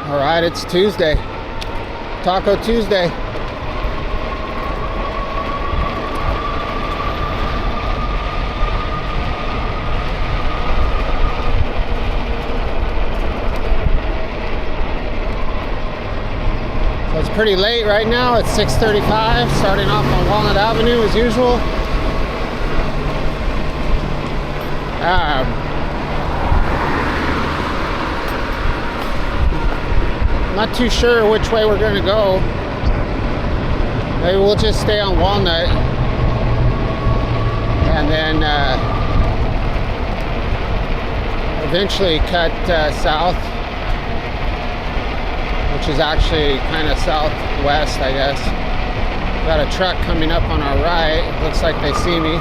All right, it's Tuesday. Taco Tuesday. So it's pretty late right now. It's 6:35, starting off on Walnut Avenue as usual. Not too sure which way we're going to go. Maybe we'll just stay on Walnut and then eventually cut south, which is actually kind of southwest, I guess. Got a truck coming up on our right. Looks like they see me.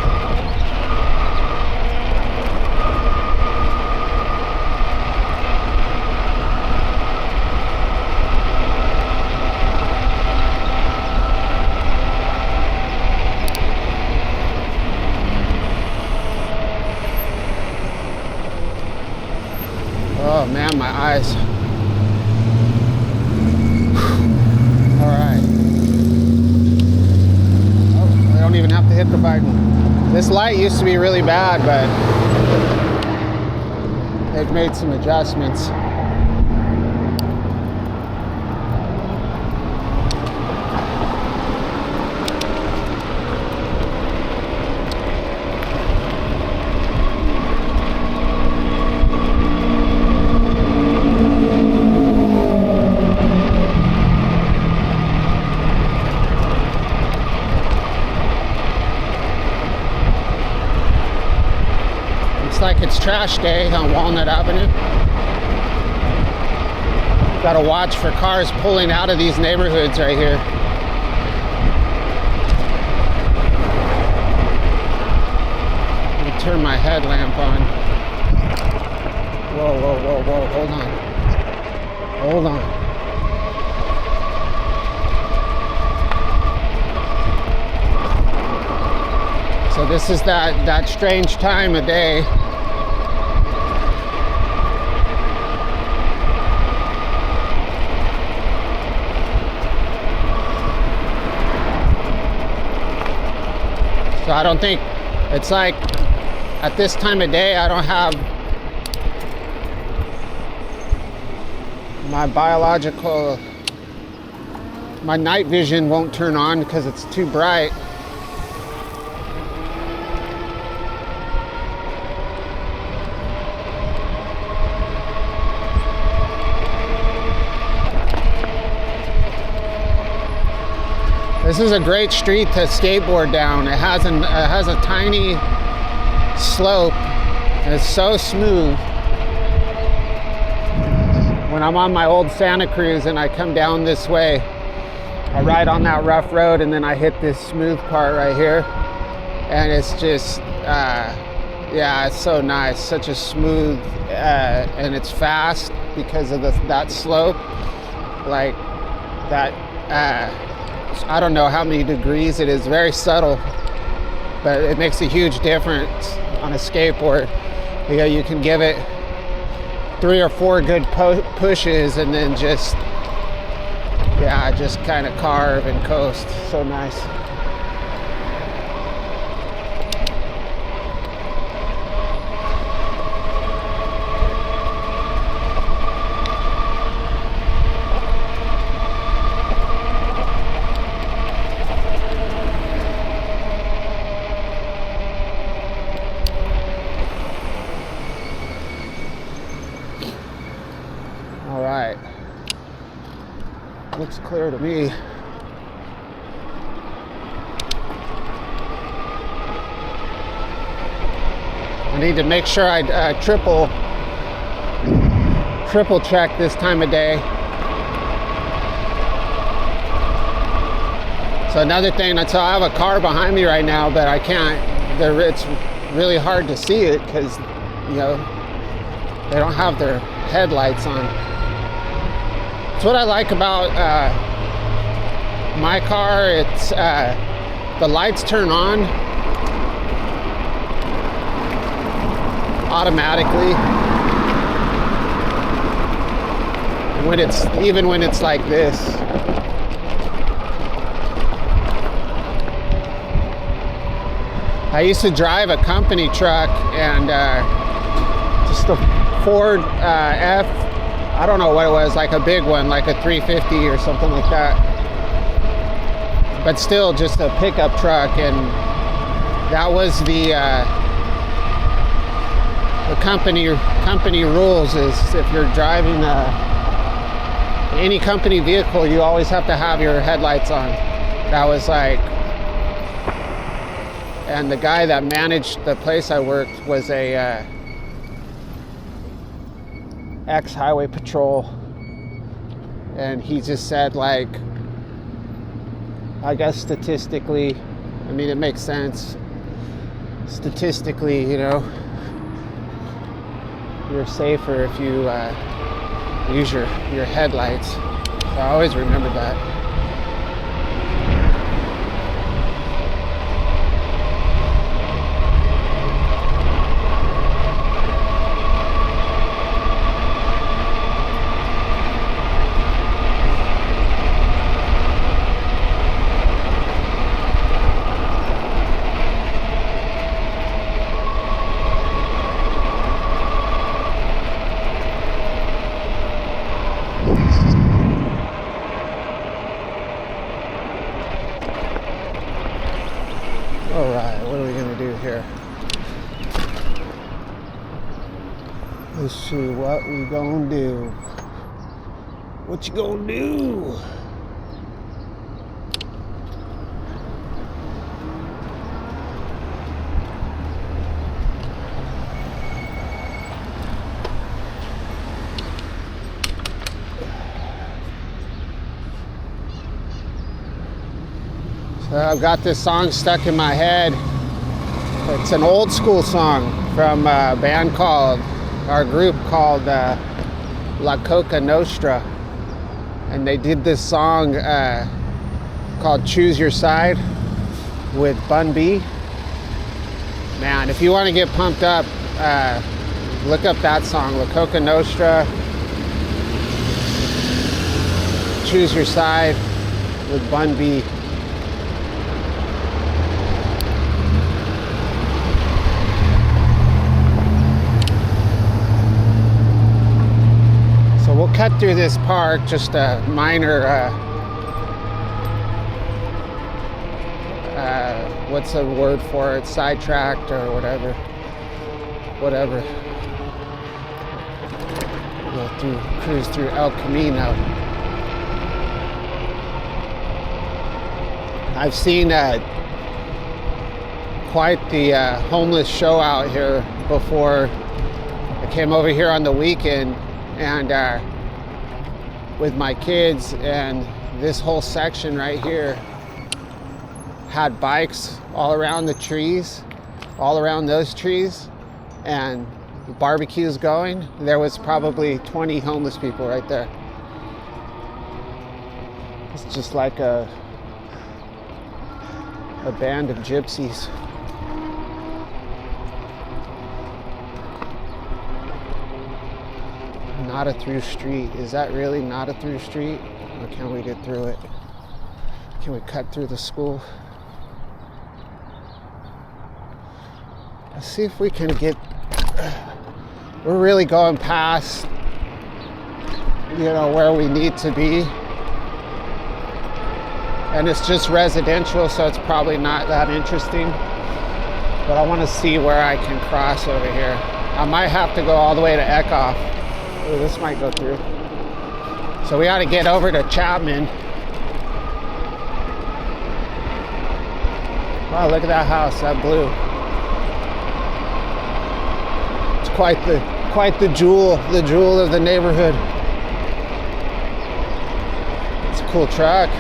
Oh man, my eyes. All right. Oh, I don't even have to hit the button. This light used to be really bad, but they've made some adjustments. Looks like it's trash day on Walnut Avenue. Gotta watch for cars pulling out of these neighborhoods right here. Let me turn my headlamp on. Whoa, whoa, whoa, whoa, hold on. Hold on. So this is that strange time of day. So I don't think, it's like at this time of day I don't have my night vision won't turn on because it's too bright. This is a great street to skateboard down. It has a tiny slope and it's so smooth. When I'm on my old Santa Cruz and I come down this way, I ride on that rough road and then I hit this smooth part right here. And it's just, yeah, it's so nice. Such a smooth, and it's fast because of that slope. Like that, I don't know how many degrees it is, very subtle, but it makes a huge difference on a skateboard. You know, you can give it 3 or 4 good pushes and then just kind of carve and coast. So nice. All right, looks clear to me. I need to make sure I triple check this time of day. So another thing, so I have a car behind me right now, but I can't, it's really hard to see it because, you know, they don't have their headlights on. It's what I like about my car. It's the lights turn on automatically. And even when it's like this. I used to drive a company truck, and just a Ford F, I don't know what it was, like a big one, like a 350 or something like that. But still just a pickup truck, and that was the company rules is if you're driving any company vehicle, you always have to have your headlights on. That was like, and the guy that managed the place I worked was a ex-highway patrol, and he just said, like, I guess statistically, I mean, it makes sense statistically, you know, you're safer if you use your headlights. So I always remember that. Alright, what are we gonna do here? Let's see what we gonna do. What you gonna do? So I've got this song stuck in my head. It's an old school song from a band called, our group called La Coca Nostra. And they did this song called Choose Your Side with Bun B. Man, if you want to get pumped up, look up that song, La Coca Nostra, Choose Your Side with Bun B. We'll cut through this park, just a minor, what's the word for it, sidetracked or whatever. We'll cruise through El Camino. I've seen quite the homeless show out here before. I came over here on the weekend and with my kids, and this whole section right here had bikes all around the trees, all around those trees, and the barbecue's going. There was probably 20 homeless people right there. It's just like a band of gypsies. Not a through street. Is that really not a through street? Or can we get through it? Can we cut through the school? Let's see if we can get... We're really going past, you know, where we need to be. And it's just residential, so it's probably not that interesting. But I want to see where I can cross over here. I might have to go all the way to Eckhoff. Oh, this might go through. So we ought to get over to Chapman. Wow, look at that house, that blue. It's quite the jewel of the neighborhood. It's a cool truck.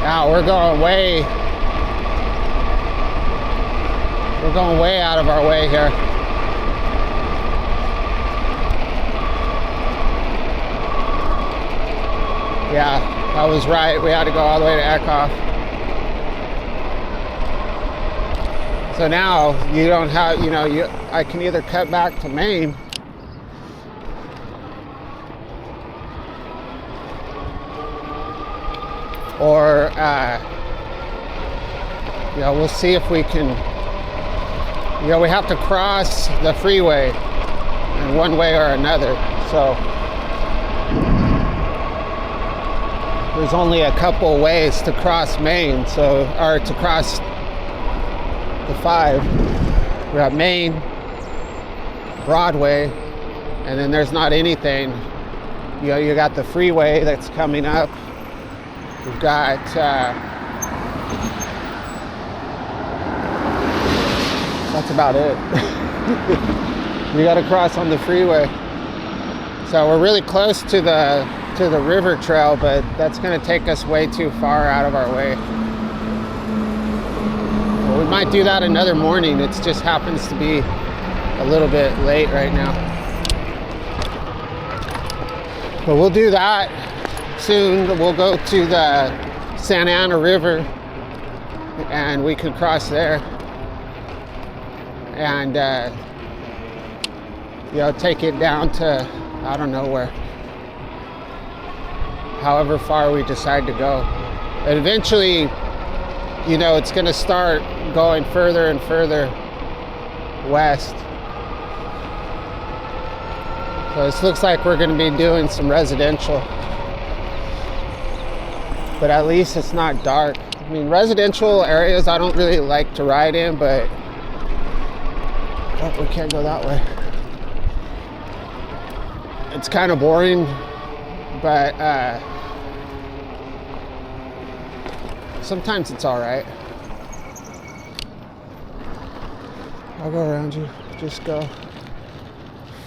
Now we're going way out of our way here. Yeah, I was right. We had to go all the way to Eckhoff. So now you don't have, I can either cut back to Maine or, we'll see if we can, we have to cross the freeway in one way or another. So there's only a couple ways to cross Maine, or to cross the 5. We got Maine, Broadway, and then there's not anything. You got the freeway that's coming up. We've got that's about it. We got to cross on the freeway. So we're really close to the river trail, but that's going to take us way too far out of our way. Well, we might do that another morning. It just happens to be a little bit late right now. But we'll do that soon. We'll go to the Santa Ana River and we can cross there and take it down to, I don't know where, however far we decide to go. And eventually, it's going to start going further and further west. So this looks like we're going to be doing some residential, but at least it's not dark. I mean, residential areas I don't really like to ride in, but we can't go that way. It's kind of boring, but sometimes it's all right. I'll go around you. Just go.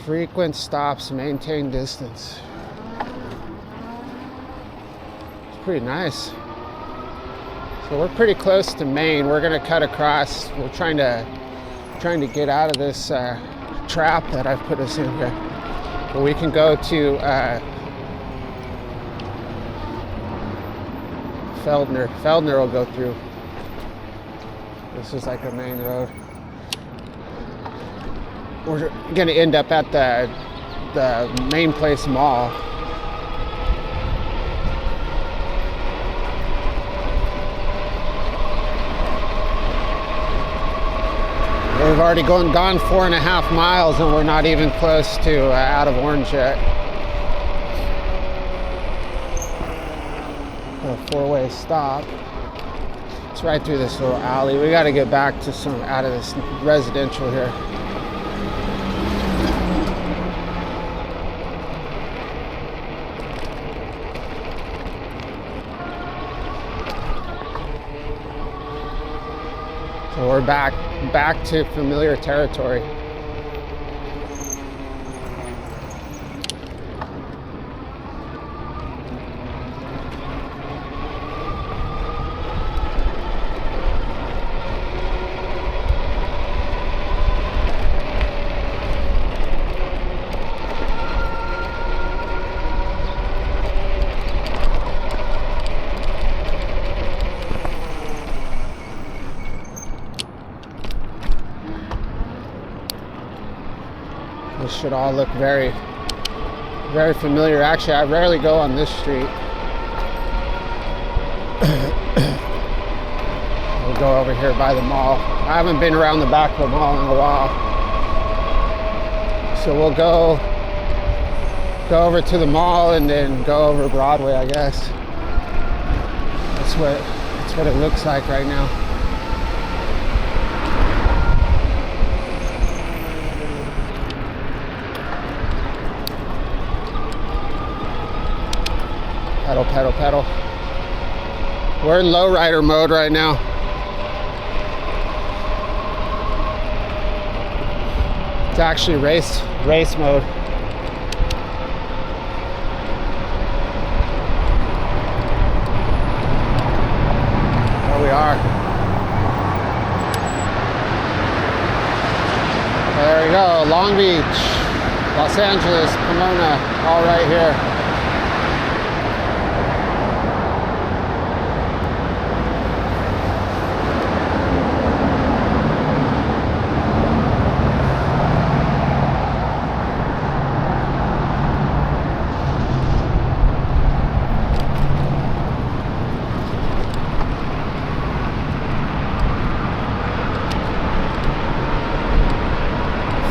Frequent stops, maintain distance. It's pretty nice. So we're pretty close to Maine. We're gonna cut across. We're trying to get out of this trap that I've put us in here. But we can go to Feldner. Feldner will go through. This is like a main road. We're gonna end up at the Main Place Mall. We've already gone 4.5 miles and we're not even close to out of Orange yet. A 4-way stop. It's right through this little alley. We got to get back to out of this residential here. So we're back to familiar territory. This should all look very, very familiar. Actually, I rarely go on this street. We'll go over here by the mall. I haven't been around the back of the mall in a while. So we'll go over to the mall and then go over Broadway, I guess. That's what it looks like right now. Pedal, pedal, pedal. We're in lowrider mode right now. It's actually race mode. There we are. There we go. Long Beach, Los Angeles, Pomona, all right here.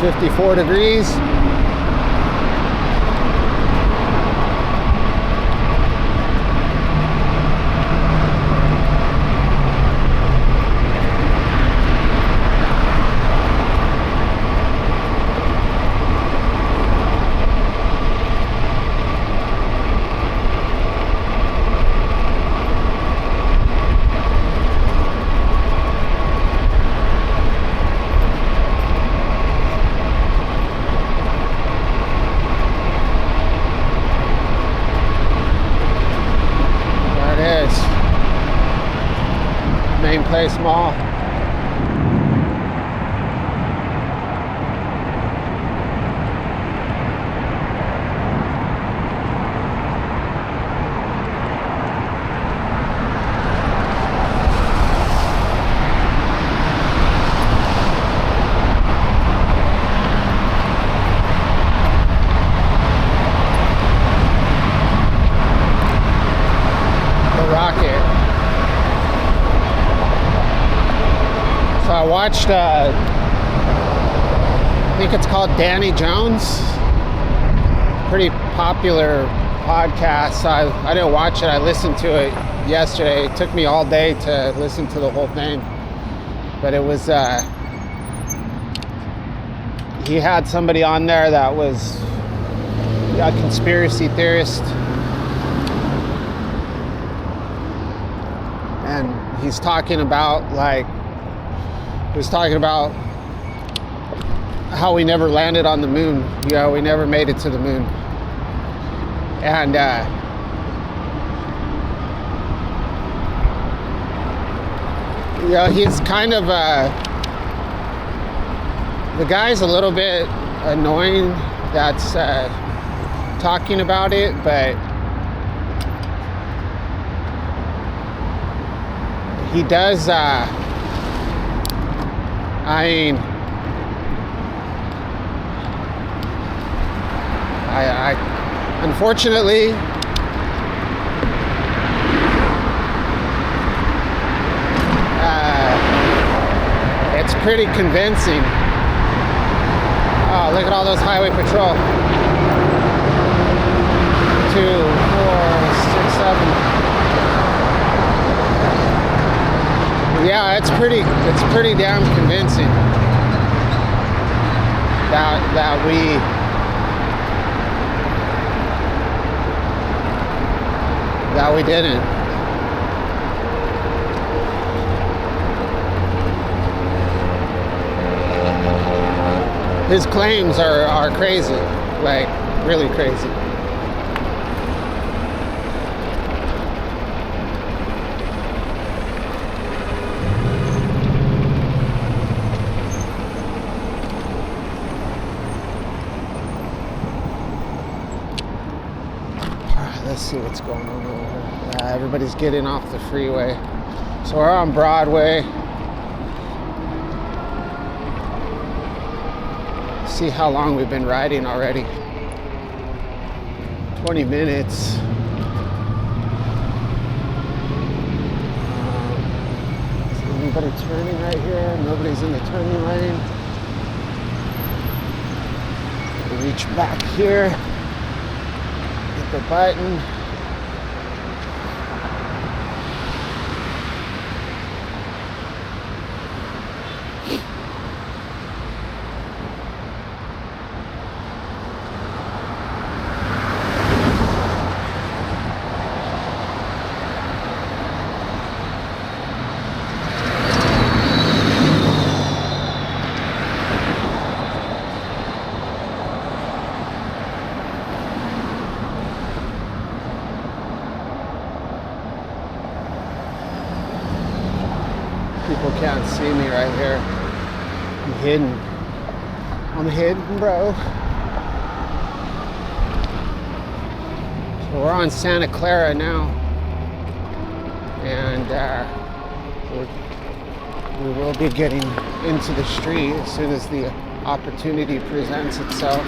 54 degrees. Main Place Mall. I watched, I think it's called Danny Jones, pretty popular podcast. I didn't watch it, I listened to it yesterday. It took me all day to listen to the whole thing, but it was, he had somebody on there that was a conspiracy theorist, and he's talking about he was talking about how we never landed on the moon. You know, we never made it to the moon. And you know, he's kind of the guy's a little bit annoying that's talking about it, but he does I mean, I unfortunately, it's pretty convincing. Oh, look at all those highway patrol. 2, 4, 6, 7. Yeah, it's pretty damn convincing that we didn't. His claims are crazy, like really crazy. Let's see what's going on over here. Everybody's getting off the freeway. So we're on Broadway. See how long we've been riding already. 20 minutes. Is anybody turning right here? Nobody's in the turning lane. Reach back here. The button. People can't see me right here. I'm hidden. I'm hidden, bro. So we're on Santa Clara now. And we will be getting into the street as soon as the opportunity presents itself.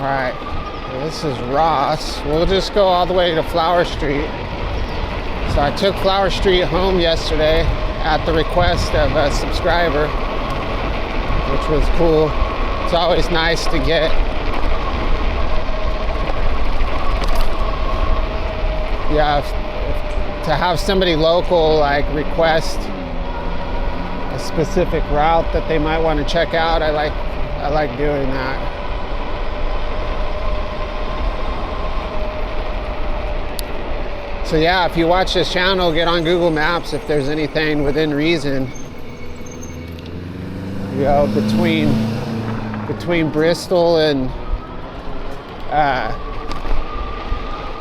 Alright, this is Ross. We'll just go all the way to Flower Street. So I took Flower Street home yesterday at the request of a subscriber, which was cool. It's always nice to get to have somebody local like request a specific route that they might want to check out. I like doing that. So yeah, if you watch this channel, get on Google Maps if there's anything within reason, you know, between Bristol and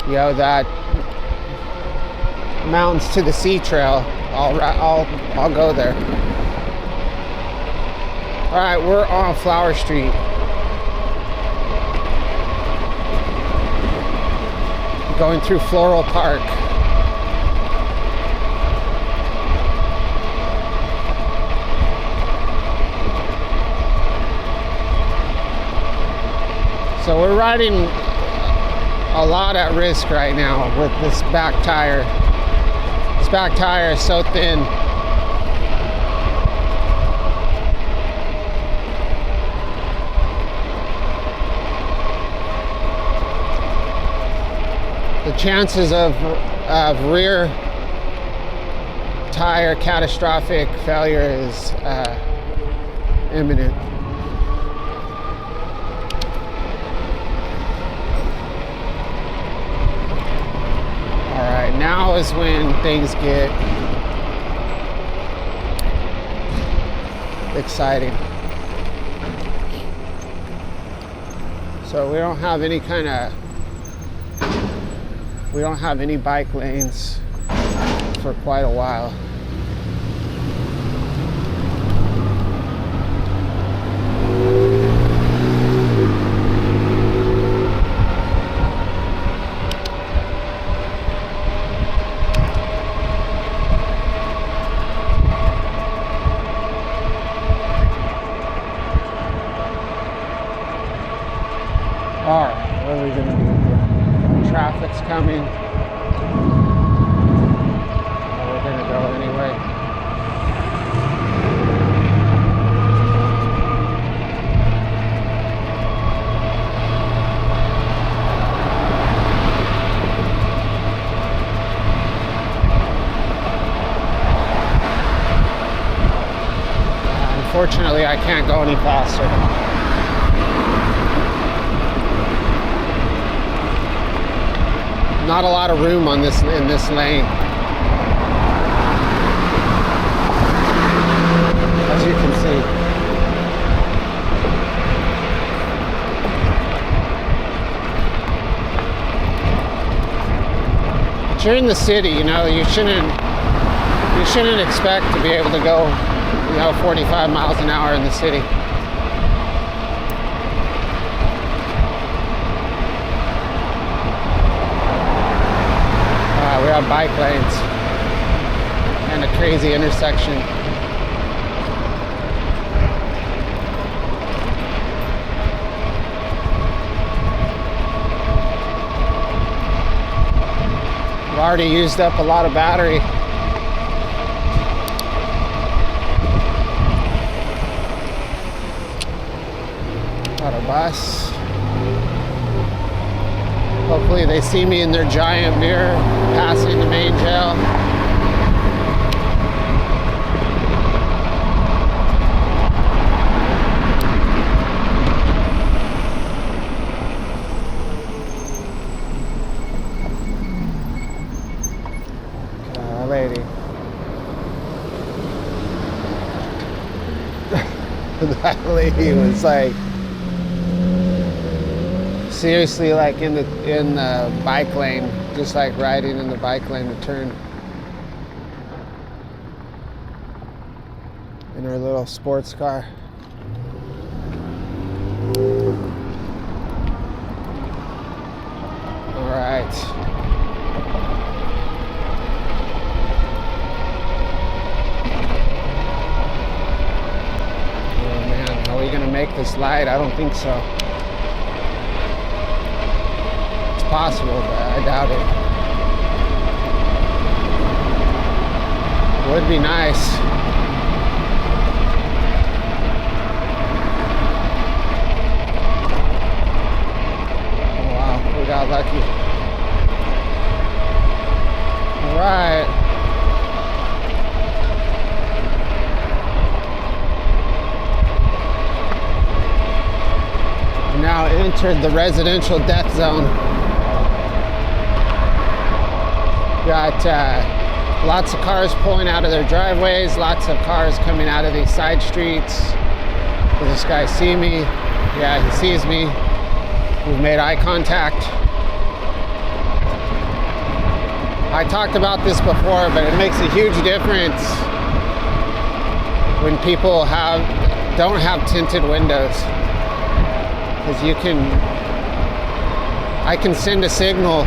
you know, that Mountains to the Sea trail. I'll go there. All right, we're on Flower Street. Going through Floral Park. So we're riding a lot at risk right now with this back tire. This back tire is so thin. The chances of rear tire catastrophic failure is imminent. Alright, now is when things get exciting. So we don't have any bike lanes for quite a while. Alright, what are we gonna do here? Traffic's coming. We're gonna go anyway. Unfortunately, I can't go any faster. Not a lot of room in this lane, as you can see. But you're in the city, you know. You shouldn't expect to be able to go, you know, 45 miles an hour in the city. We have bike lanes and a crazy intersection. I've already used up a lot of battery. Got a bus. Hopefully they see me in their giant mirror passing the main jail. Lady. That lady was like, seriously, like in the bike lane, just like riding in the bike lane to turn in her little sports car. All right. Oh man, are we gonna make this light? I don't think so. possible, but I doubt it. Would be nice. Oh, wow, we got lucky. All right. Now entered the residential death zone. Got lots of cars pulling out of their driveways, lots of cars coming out of these side streets. Does this guy see me? Yeah, he sees me. We've made eye contact. I talked about this before, but it makes a huge difference when people don't have tinted windows. Because I can send a signal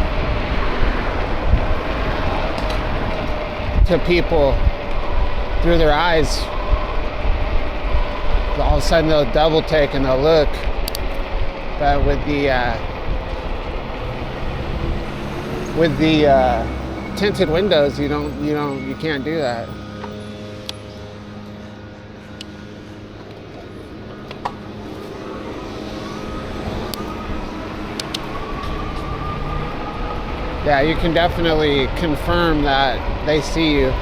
to people through their eyes. All of a sudden they'll double take and they'll look. But with the tinted windows, you can't do that. Yeah, you can definitely confirm that they see you.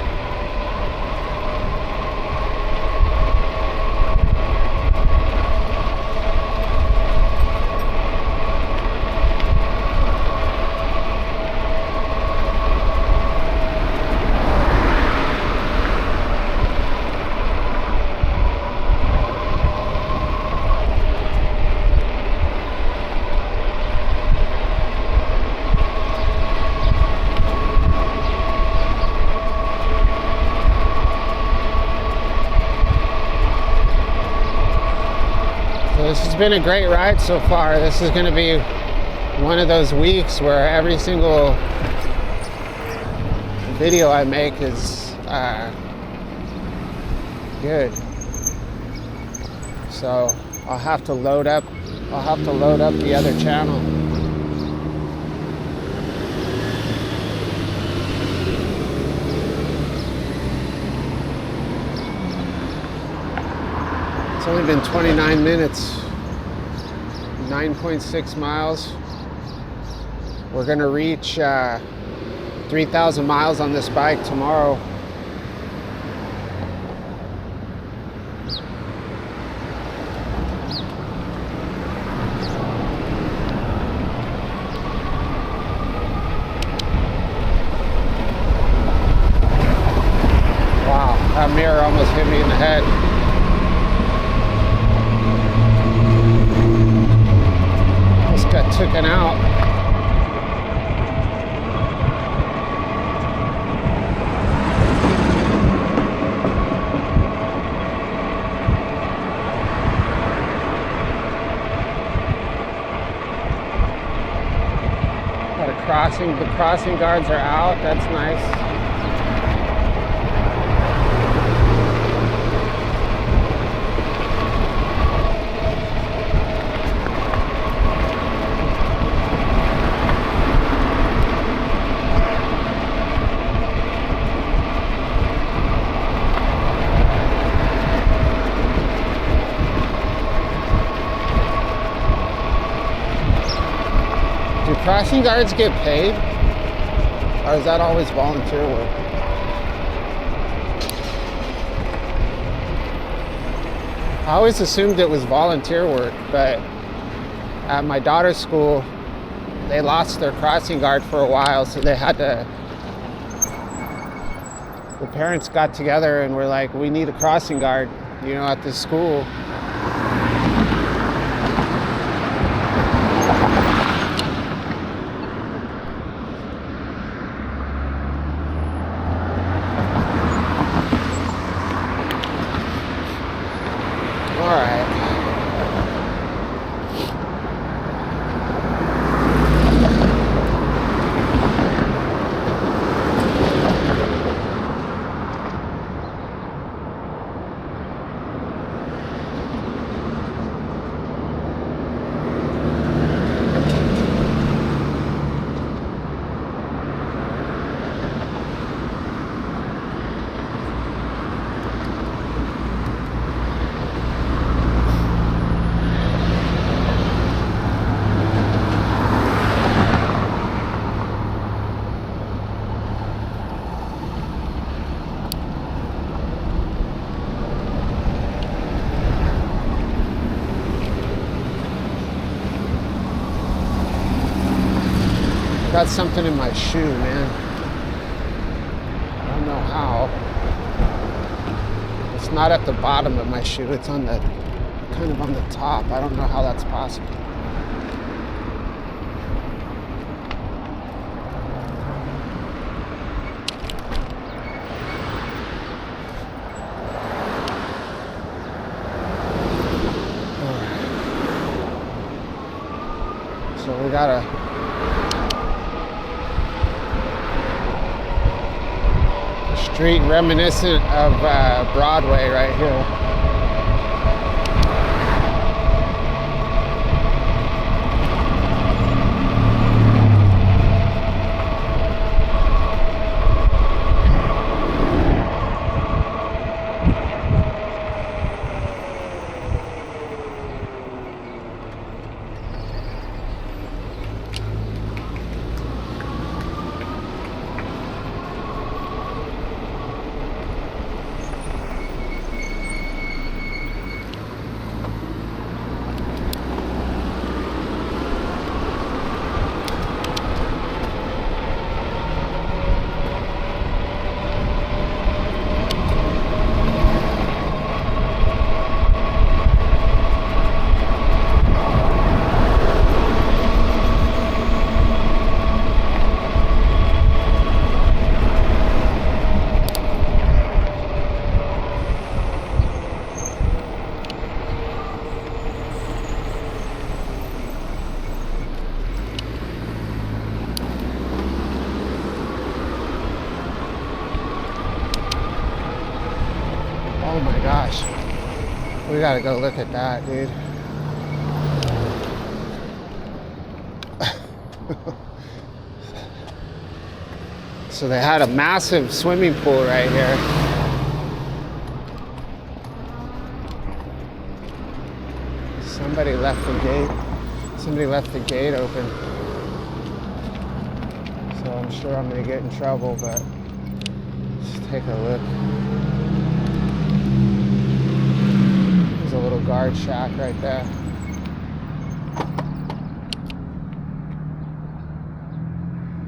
This has been a great ride so far. This is going to be one of those weeks where every single video I make is good. So I'll have to load up the other channel. It's only been 29 minutes, 9.6 miles. We're gonna reach 3,000 miles on this bike tomorrow. Wow, that mirror almost hit me in the head. Got taken out. Got a crossing. The crossing guards are out. That's nice. Do crossing guards get paid? Or is that always volunteer work? I always assumed it was volunteer work, but at my daughter's school, they lost their crossing guard for a while, so they had to... The parents got together and were like, we need a crossing guard, at this school. Got something in my shoe, man. I don't know how. It's not at the bottom of my shoe. It's on the kind of on the top. I don't know how that's possible. So we got a street reminiscent of Broadway right here. Oh my gosh. We gotta go look at that, dude. So they had a massive swimming pool right here. Somebody left the gate open. So I'm sure I'm gonna get in trouble, but let's take a look. There's a little guard shack right there.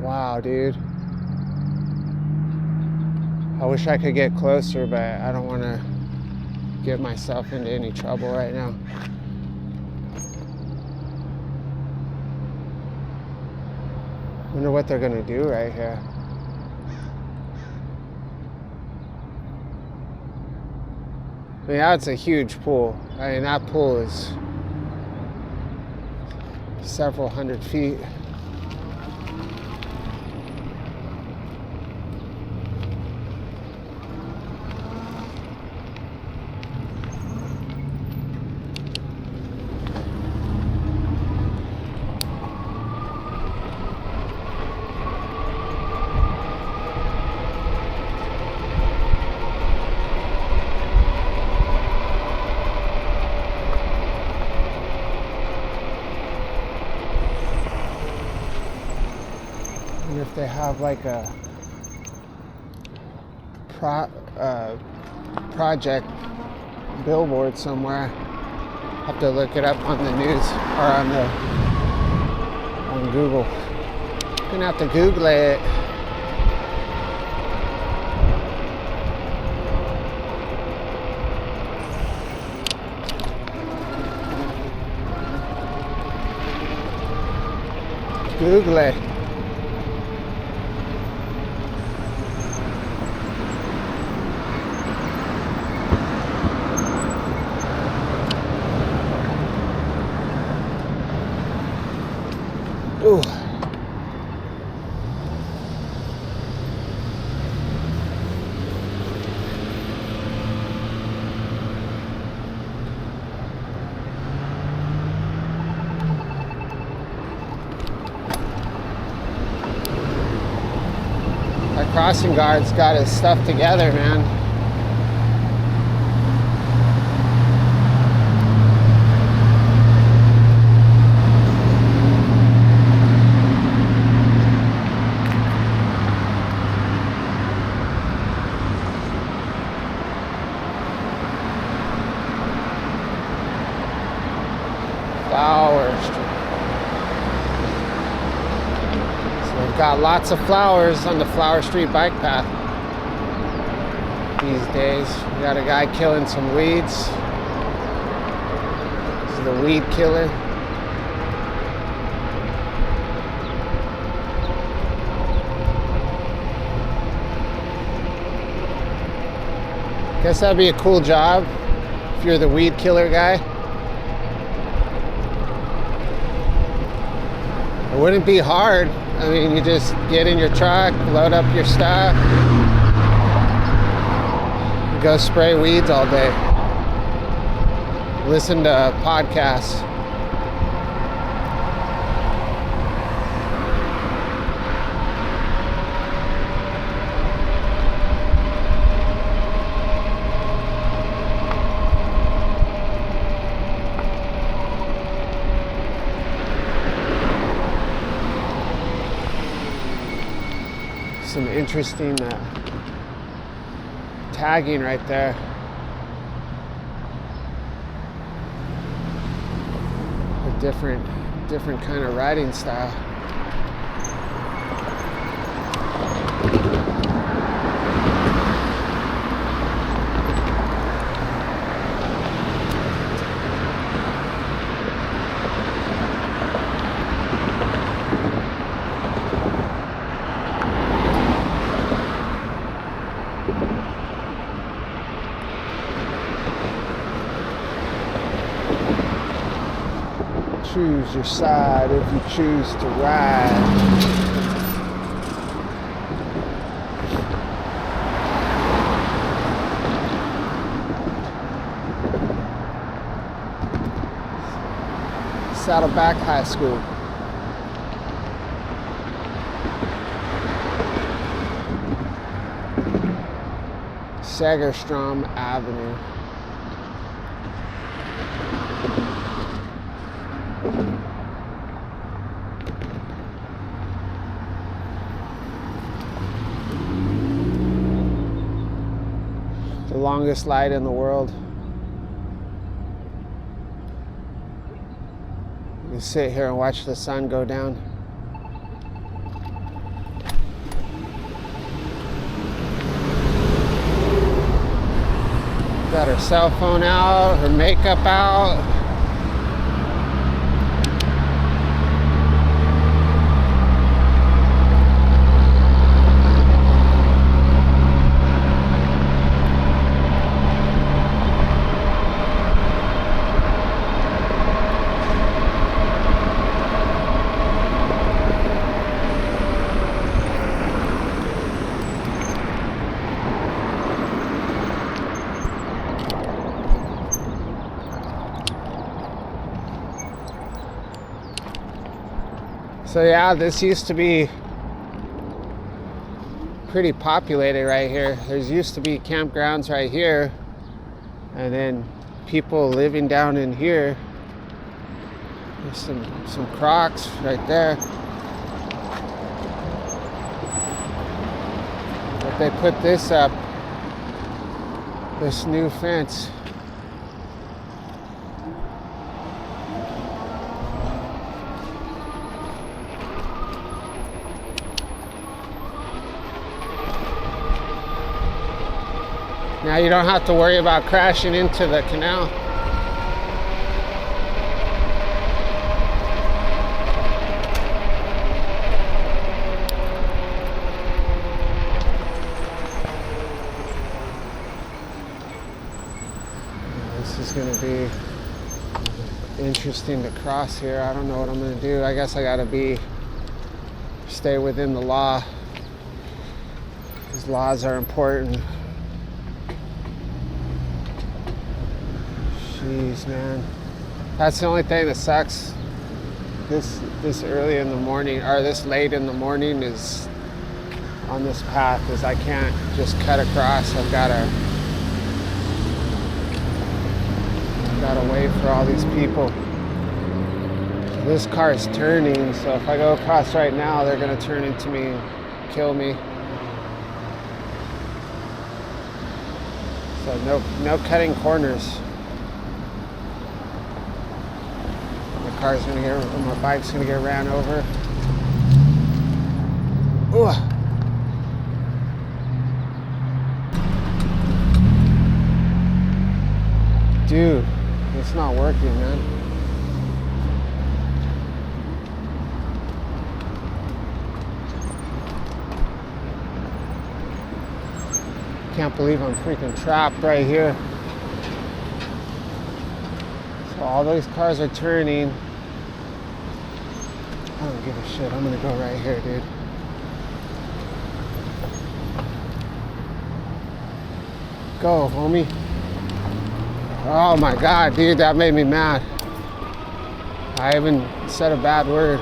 Wow, dude. I wish I could get closer, but I don't want to get myself into any trouble right now. Wonder what they're gonna do right here. I mean, that's a huge pool. I mean, that pool is several hundred feet. If they have like a project billboard somewhere, have to look it up on the news or on Google. Gonna have to Google it. Google it. Ooh. That crossing guard's got his stuff together, man. So got lots of flowers on the Flower Street bike path these days. We got a guy killing some weeds. This is the weed killer. Guess that'd be a cool job if you're the weed killer guy. It wouldn't be hard. I mean, you just get in your truck, load up your stuff, go spray weeds all day. Listen to podcasts. Some interesting tagging right there. A different kind of riding style. Choose your side if you choose to ride. Saddleback High School. Segerstrom Avenue. The longest light in the world. You sit here and watch the sun go down. Got her cell phone out, her makeup out. So yeah, this used to be pretty populated right here. There's used to be campgrounds right here, and then people living down in here. There's some Crocs right there. But they put this up, this new fence. Now you don't have to worry about crashing into the canal. This is going to be interesting to cross here. I don't know what I'm going to do. I guess I got to stay within the law. These laws are important. Jeez, man. That's the only thing that sucks this early in the morning, or this late in the morning, is on this path, is I can't just cut across. I've gotta wait for all these people. This car is turning, so if I go across right now, they're gonna turn into me and kill me. So no cutting corners. My bike's gonna get ran over. Ugh. Dude, it's not working, man. Can't believe I'm freaking trapped right here. So all those cars are turning. I don't give a shit. I'm gonna go right here, dude. Go, homie. Oh my God, dude, that made me mad. I even said a bad word.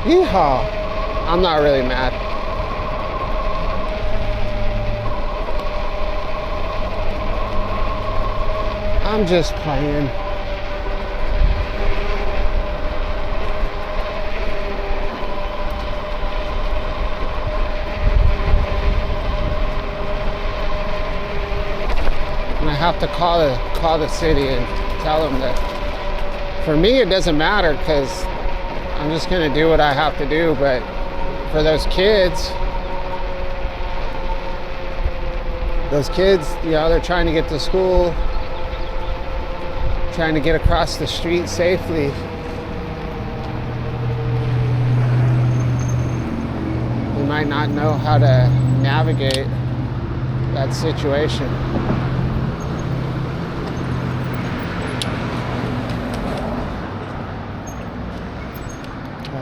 Yeehaw. I'm not really mad. I'm just playing. And I have to call the city and tell them that for me it doesn't matter because I'm just gonna do what I have to do, but for those kids, you know, they're trying to get to school, trying to get across the street safely. They might not know how to navigate that situation.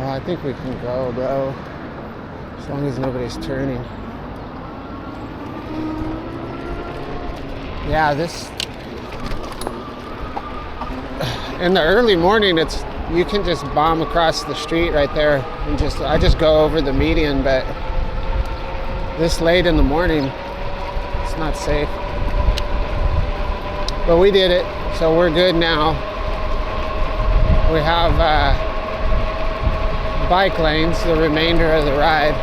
I think we can go, bro, as long as nobody's turning. Yeah, this in the early morning, you can just bomb across the street right there, and I just go over the median. But this late in the morning, it's not safe. But we did it, so we're good now. We have bike lanes the remainder of the ride.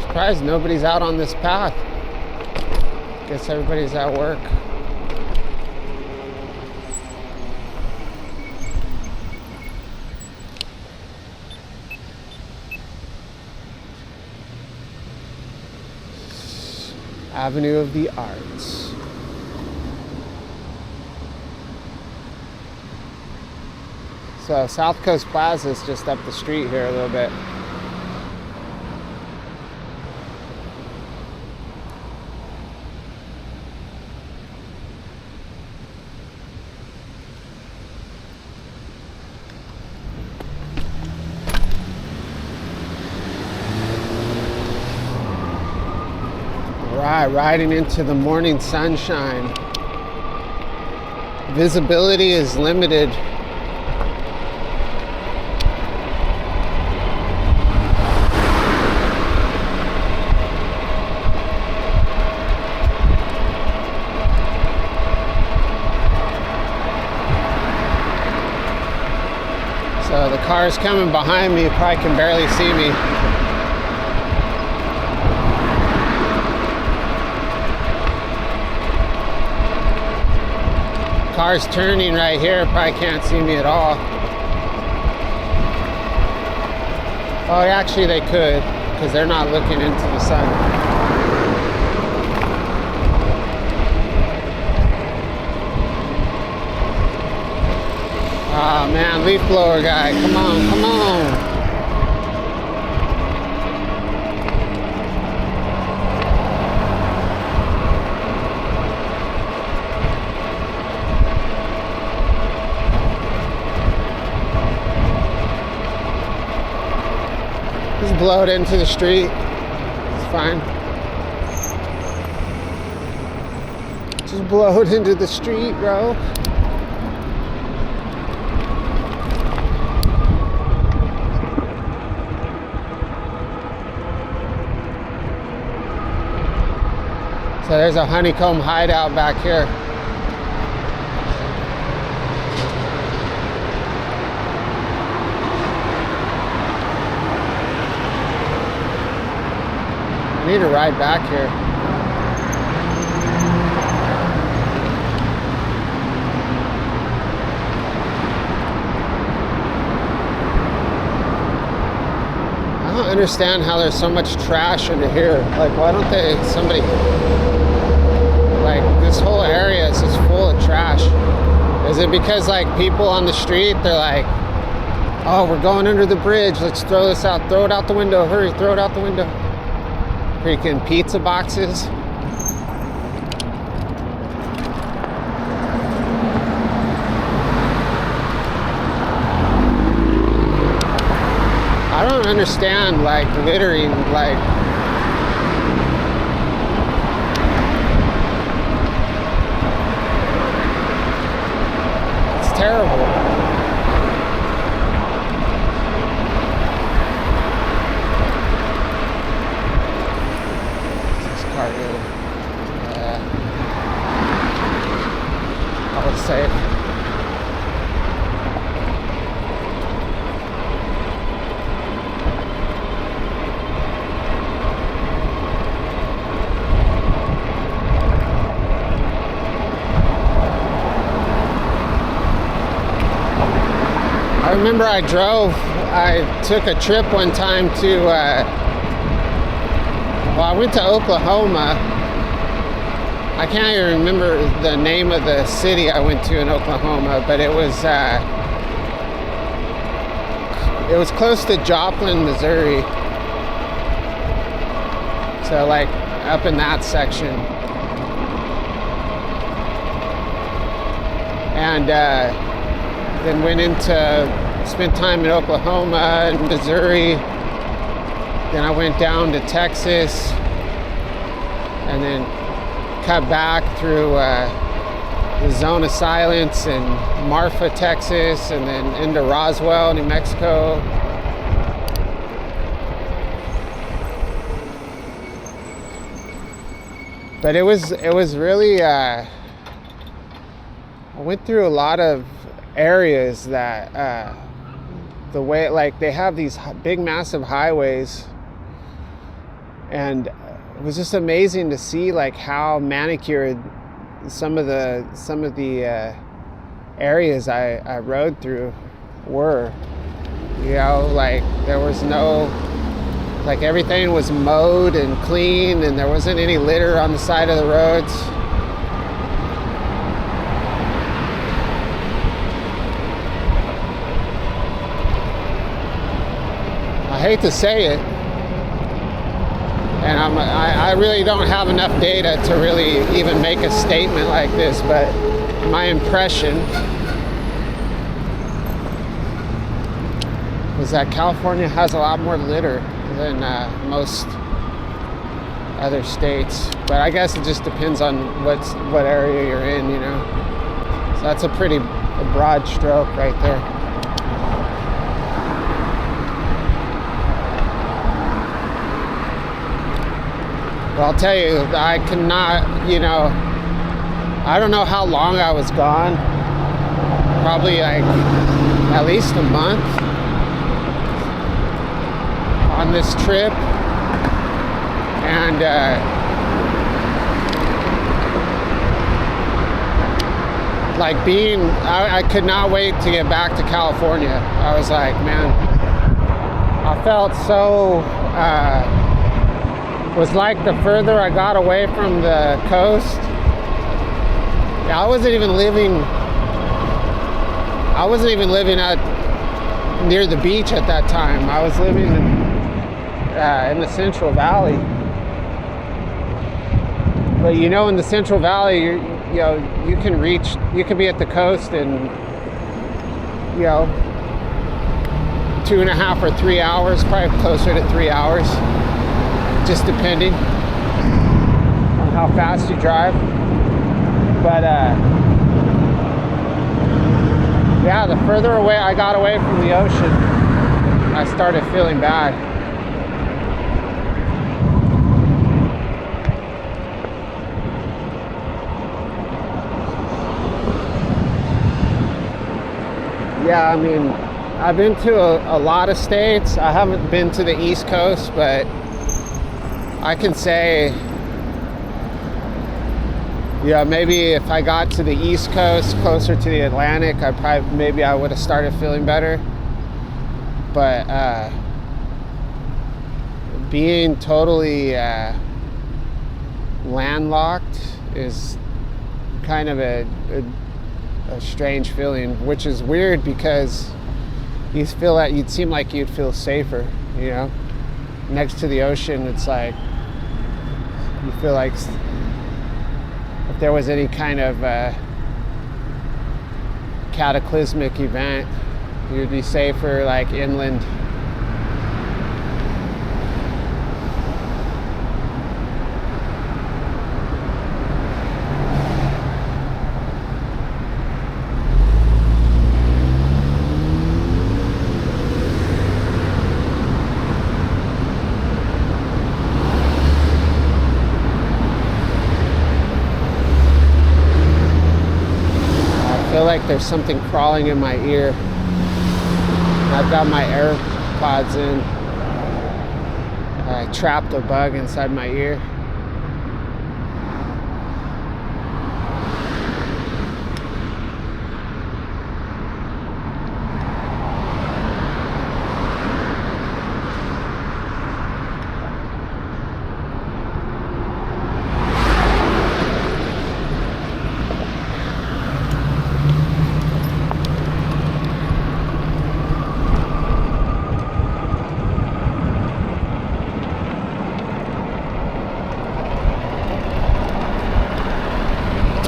Surprised nobody's out on this path. Guess everybody's at work. Avenue of the Arts. So South Coast Plaza is just up the street here a little bit. Riding into the morning sunshine. Visibility is limited. So the cars coming behind me probably can barely see me. Cars turning right here probably can't see me at all. Oh, actually they could, because they're not looking into the sun. Ah, man, leaf blower guy, come on, come on. blow it into the street. It's fine. Just blow it into the street, bro. So there's a honeycomb hideout back here. I need to ride back here. I don't understand how there's so much trash into here. Like, why don't somebody, like, this whole area is just full of trash. Is it because, like, people on the street, they're like, oh, we're going under the bridge, let's throw this out, throw it out the window, hurry, throw it out the window. Freaking pizza boxes. I don't understand, like, littering, like, it's terrible. I would say. I remember I took a trip one time to, well, I went to Oklahoma. I can't even remember the name of the city I went to in Oklahoma, but it was close to Joplin, Missouri. So, like, up in that section. And then spent time in Oklahoma and Missouri. Then I went down to Texas, and then cut back through the Zone of Silence in Marfa, Texas, and then into Roswell, New Mexico. But it was really, I went through a lot of areas that the way, like, they have these big massive highways, and it was just amazing to see, like, how manicured some of the areas I rode through were. You know, like, there was no, like, everything was mowed and clean, and there wasn't any litter on the side of the roads. I hate to say it, and I really don't have enough data to really even make a statement like this, but my impression was that California has a lot more litter than most other states. But I guess it just depends on what area you're in, you know. So that's a pretty broad stroke right there. Well, I'll tell you, I cannot, you know, I don't know how long I was gone. Probably like at least a month on this trip. And like I could not wait to get back to California. I was like, man, I felt so, was like the further I got away from the coast, I wasn't even living near the beach at that time. I was living in the Central Valley. But you know, in the Central Valley, you can be at the coast in, 2.5 or 3 hours, probably closer to 3 hours, just depending on how fast you drive. But yeah, the further away I got away from the ocean, I started feeling bad. Yeah, I mean, I've been to a lot of states. I haven't been to the East Coast, but I can say, yeah, maybe if I got to the East Coast, closer to the Atlantic, maybe I would have started feeling better. But being totally landlocked is kind of a strange feeling, which is weird because you'd seem like you'd feel safer, you know, next to the ocean. It's like you feel like if there was any kind of cataclysmic event, you'd be safer like inland. I feel like there's something crawling in my ear. I've got my AirPods in. I trapped a bug inside my ear.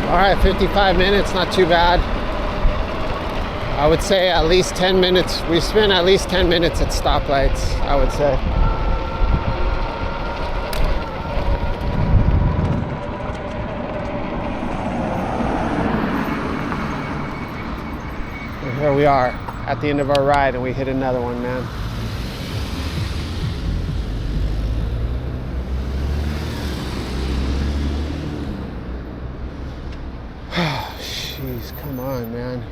All right, 55 minutes, not too bad. I would say at least 10 minutes. We spent at least 10 minutes at stoplights, I would say. And here we are at the end of our ride, and we hit another one, man. Jeez, come on, man.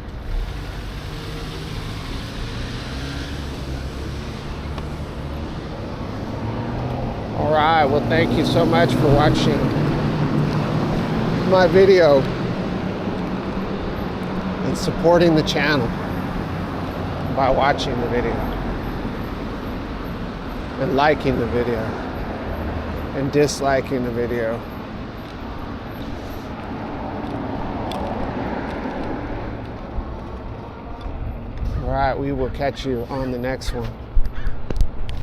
All right, well, thank you so much for watching my video and supporting the channel by watching the video and liking the video and disliking the video. All right, we will catch you on the next one.